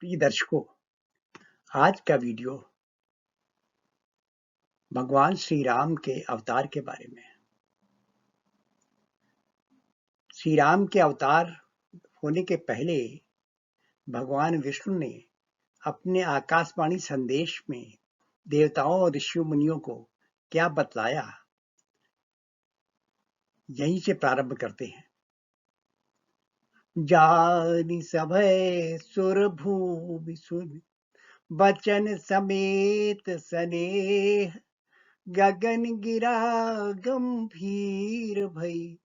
प्रिय दर्शकों, आज का वीडियो भगवान श्री राम के अवतार के बारे में है। श्री राम के अवतार होने के पहले भगवान विष्णु ने अपने आकाशवाणी संदेश में देवताओं और ऋषि मुनियों को क्या बतलाया, यहीं से प्रारंभ करते हैं। जानि सभय सुर भूमि सुन, बचन समेत सनेह, गगन गिरा गंभीर भई,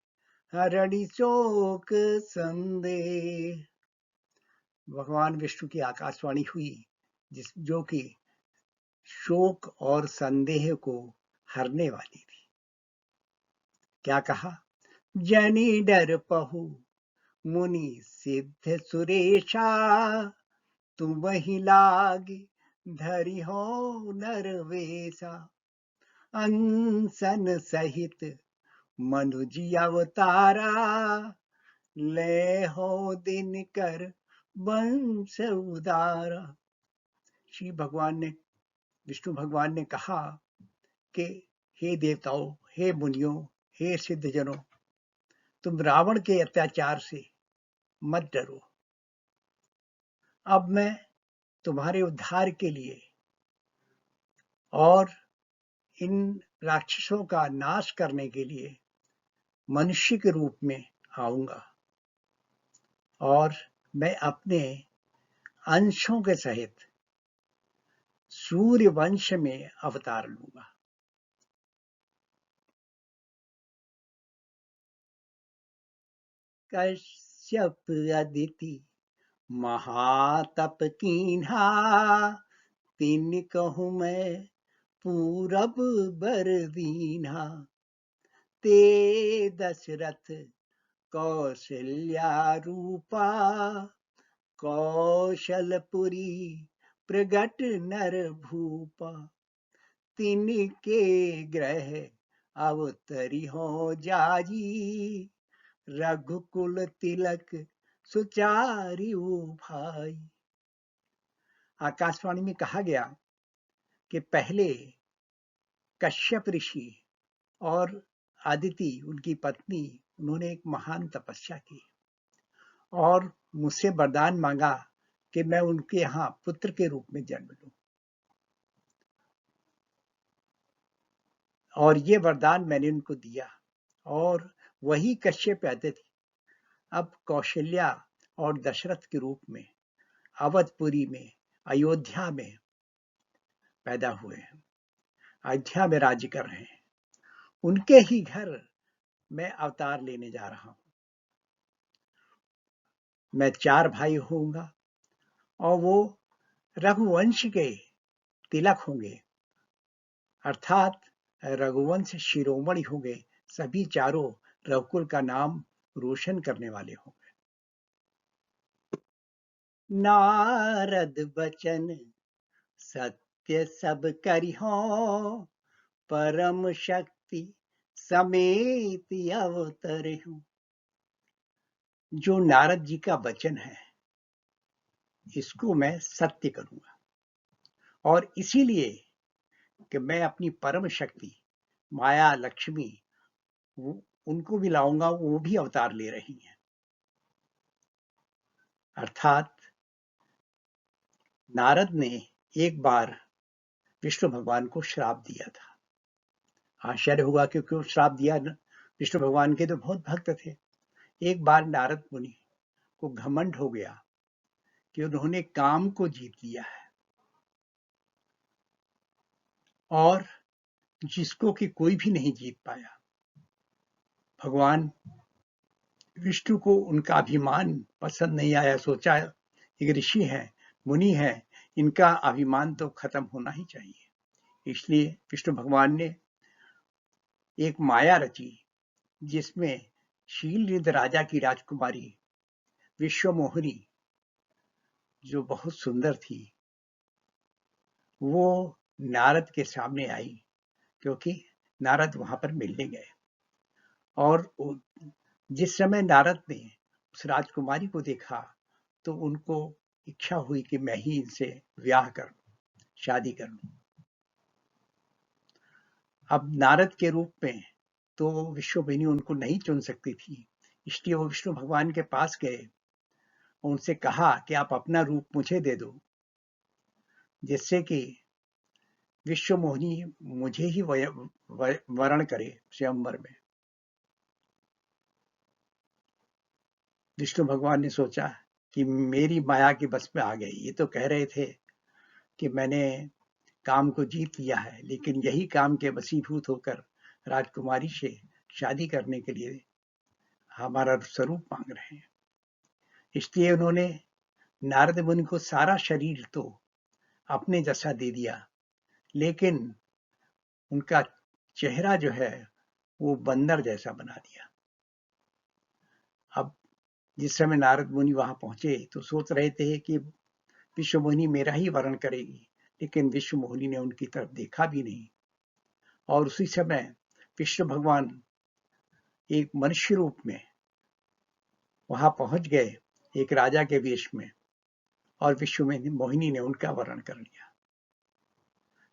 हरणि शोक संदेह। भगवान विष्णु की आकाशवाणी हुई जो कि शोक और संदेह को हरने वाली थी। क्या कहा? जनि डर पहु मुनि सिद्ध सुरेशा, तुमहि लागे धरि हो नरवेशा, अंसन सहित मनुजी अवतारा, ले हो दिन कर वंश उदारा। श्री भगवान ने, विष्णु भगवान ने कहा कि हे देवताओं, हे मुनियों, हे सिद्धजनों, तुम रावण के अत्याचार से मत डरो। अब मैं तुम्हारे उद्धार के लिए और इन राक्षसों का नाश करने के लिए मनुष्य के रूप में आऊंगा और मैं अपने अंशों के सहित सूर्य वंश में अवतार लूंगा। कश्यप अदिति महातप कीन्हा, तिन कहूँ मैं पूरब बर दीन्हा, ते दशरथ कौशल्या रूपा, कौशलपुरी प्रगट नर भूपा, तिनके ग्रह अवतरी हो जाई, रघुकुल तिलक सुचारी भाई। आकाशवाणी में कहा गया कि पहले कश्यप ऋषि और आदिति उनकी पत्नी, उन्होंने एक महान तपस्या की और मुझसे वरदान मांगा कि मैं उनके यहाँ पुत्र के रूप में जन्म लूं, और ये वरदान मैंने उनको दिया और वही कश्यप आदिति अब कौशल्या और दशरथ के रूप में अवधपुरी में, अयोध्या में पैदा हुए हैं, अयोध्या में राज्य कर रहे हैं। उनके ही घर मैं अवतार लेने जा रहा हूं। मैं 4 भाई होऊंगा और वो रघुवंश के तिलक होंगे, अर्थात रघुवंश शिरोमणि होंगे। सभी चारों रघुकुल का नाम रोशन करने वाले होंगे। नारद बचन सत्य सब करिहो, परम शक्ति समेत अवतरिहु। जो नारद जी का वचन है, इसको मैं सत्य करूंगा और इसीलिए कि मैं अपनी परम शक्ति माया लक्ष्मी उनको भी लाऊंगा, वो भी अवतार ले रही हैं। अर्थात नारद ने एक बार विष्णु भगवान को श्राप दिया था। आश्चर्य हुआ कि क्यों श्राप दिया? विष्णु भगवान के तो बहुत भक्त थे। एक बार नारद मुनि को घमंड हो गया कि उन्होंने काम को जीत लिया है और जिसको कि कोई भी नहीं जीत पाया। भगवान विष्णु को उनका अभिमान पसंद नहीं आया। सोचा एक ऋषि है, मुनि है, इनका अभिमान तो खत्म होना ही चाहिए। इसलिए विष्णु भगवान ने एक माया रची जिसमें शीलनिध राजा की राजकुमारी विश्वमोहिनी, जो बहुत सुंदर थी, वो नारद के सामने आई क्योंकि नारद वहां पर मिलने गए। और जिस समय नारद ने उस राजकुमारी को देखा तो उनको इच्छा हुई कि मैं ही इनसे ब्याह कर शादी कर लूं। अब नारद के रूप में तो विश्व मोहिनी उनको नहीं चुन सकती थी, इसलिए वो विष्णु भगवान के पास गए, उनसे कहा कि आप अपना रूप मुझे दे दो, जिससे कि विश्व मोहिनी मुझे ही वरण करे स्वयंवर में। विष्णु भगवान ने सोचा कि मेरी माया के बस में आ गए, ये तो कह रहे थे कि मैंने काम को जीत लिया है, लेकिन यही काम के वशीभूत होकर राजकुमारी से शादी करने के लिए हमारा स्वरूप मांग रहे हैं। इसलिए उन्होंने नारद मुनि को सारा शरीर तो अपने जैसा दे दिया, लेकिन उनका चेहरा जो है वो बंदर जैसा बना दिया। अब जिस समय नारद मुनि वहां पहुंचे तो सोच रहे थे कि विश्व मोहिनी मेरा ही वरण करेगी, लेकिन विश्व मोहिनी ने उनकी तरफ देखा भी नहीं। और उसी समय विष्णु भगवान एक मनुष्य रूप में वहां पहुंच गए, एक राजा के वेश में, और विश्व मोहिनी ने उनका वरण कर लिया।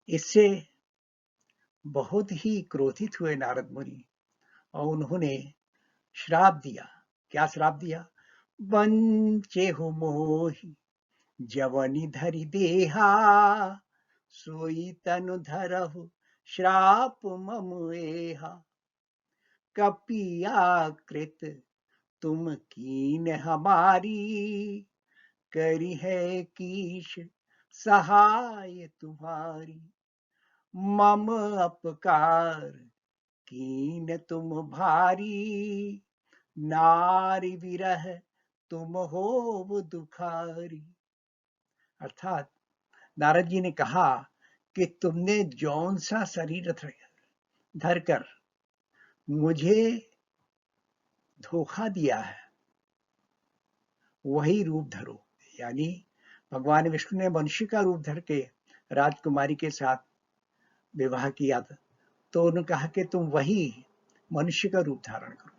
इससे बहुत ही क्रोधित हुए नारद मुनि और उन्होंने श्राप दिया। क्या श्राप दिया? बंचे हो मोहि जवनि धरि देहा, सोई तनु धरहु श्राप मम एहा। कपियाकृत तुम कीन हमारी, करी है कीश सहाय तुम्हारी। मम अपकार कीन तुम भारी, नारी विरह तुम हो दुखारी। अर्थात नारद जी ने कहा कि तुमने जौन सा शरीर धरकर मुझे धोखा दिया है, वही रूप धरो। यानी भगवान विष्णु ने मनुष्य का रूप धर के राजकुमारी के साथ विवाह किया था, तो उन्होंने कहा कि तुम वही मनुष्य का रूप धारण करो।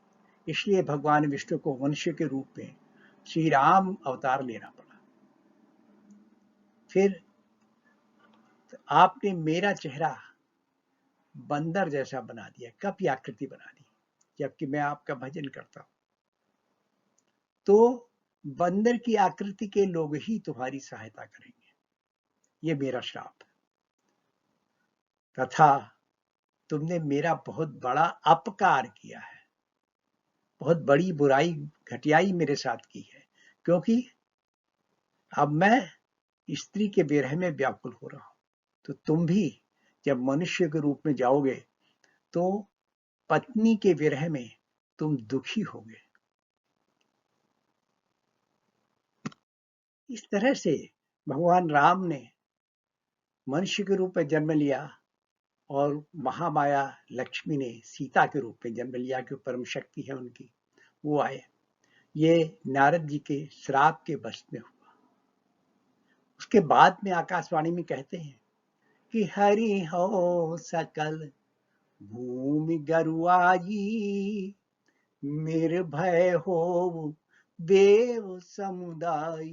इसलिए भगवान विष्णु को मनुष्य के रूप में श्री राम अवतार लेना पड़ा। फिर आपने मेरा चेहरा बंदर जैसा बना दिया, कप की आकृति बना दी, जबकि मैं आपका भजन करता हूं। तो बंदर की आकृति के लोग ही तुम्हारी सहायता करेंगे, ये मेरा श्राप है। तथा तुमने मेरा बहुत बड़ा अपकार किया है, बहुत बड़ी बुराई घटियाई मेरे साथ की है, क्योंकि अब मैं स्त्री के विरह में व्याकुल हो रहा हूं। तो तुम भी जब मनुष्य के रूप में जाओगे तो पत्नी के विरह में तुम दुखी होगे। इस तरह से भगवान राम ने मनुष्य के रूप में जन्म लिया और महामाया लक्ष्मी ने सीता के रूप में जन्म लिया, कि परम शक्ति है उनकी, वो आए। ये नारद जी के श्राप के वश में हुआ। उसके बाद में आकाशवाणी में कहते हैं कि हरि हो सकल भूमि गरुआई, निर्भय हो देव समुदाय।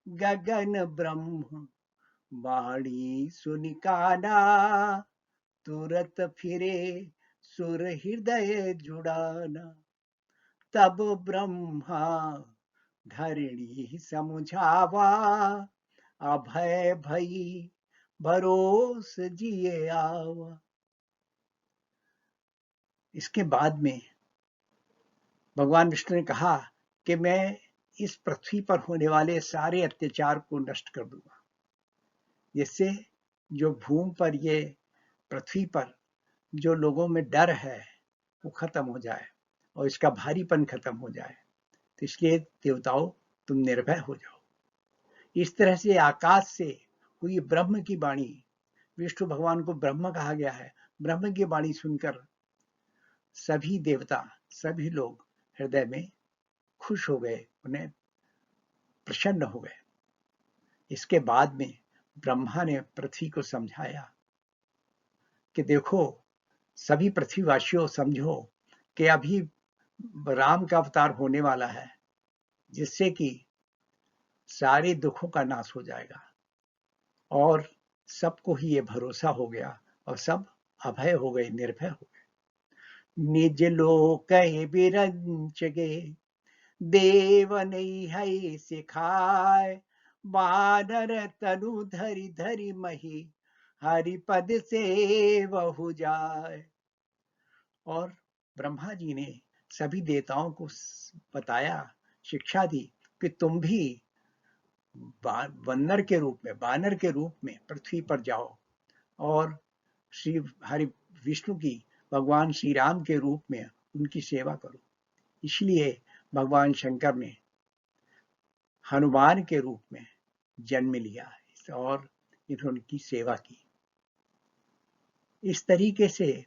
गगन ब्रह्म वाणी सुनिकाना, तुरत फिरे सुर हृदय जुड़ाना। तब ब्रह्मा धरणी समुझावा, अभय भई भरोस जिए आवा। इसके बाद में भगवान विष्णु ने कहा कि मैं इस पृथ्वी पर होने वाले सारे अत्याचार को नष्ट कर दूंगा, जिससे जो भूमि पर, ये पृथ्वी पर जो लोगों में डर है वो खत्म हो जाए और इसका भारीपन खत्म हो जाए। तो इसलिए देवताओं, तुम निर्भय हो जाओ। इस तरह से आकाश से हुई ब्रह्म की वाणी, विष्णु भगवान को ब्रह्म कहा गया है, ब्रह्म की वाणी सुनकर सभी देवता, सभी लोग हृदय में खुश हो गए, उन्हें प्रसन्न हो गए। इसके बाद में ब्रह्मा ने पृथ्वी को समझाया कि देखो सभी पृथ्वीवासियों, समझो कि अभी राम का अवतार होने वाला है, जिससे कि सारे दुखों का नाश हो जाएगा और सबको ही ये भरोसा हो गया और सब अभय हो गए, निर्भय हो गए। निज लोक बिरंच गे देव नहीं है सिखाए, बानर तनु धरि धरि मही हरिपद से बहु जाए। और ब्रह्मा जी ने सभी देवताओं को बताया, शिक्षा दी कि तुम भी बानर के रूप में पृथ्वी पर जाओ और श्री हरि विष्णु की भगवान श्री राम के रूप में उनकी सेवा करो। इसलिए भगवान शंकर ने हनुमान के रूप में जन्म लिया और इन्होंने उनकी सेवा की। इस तरीके से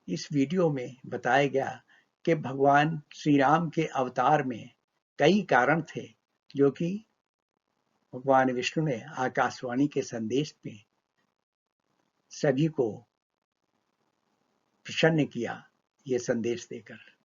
इस वीडियो में बताया गया कि भगवान श्री राम के अवतार में कई कारण थे जो कि भगवान विष्णु ने आकाशवाणी के संदेश में सभी को प्रसन्न किया, ये संदेश देकर।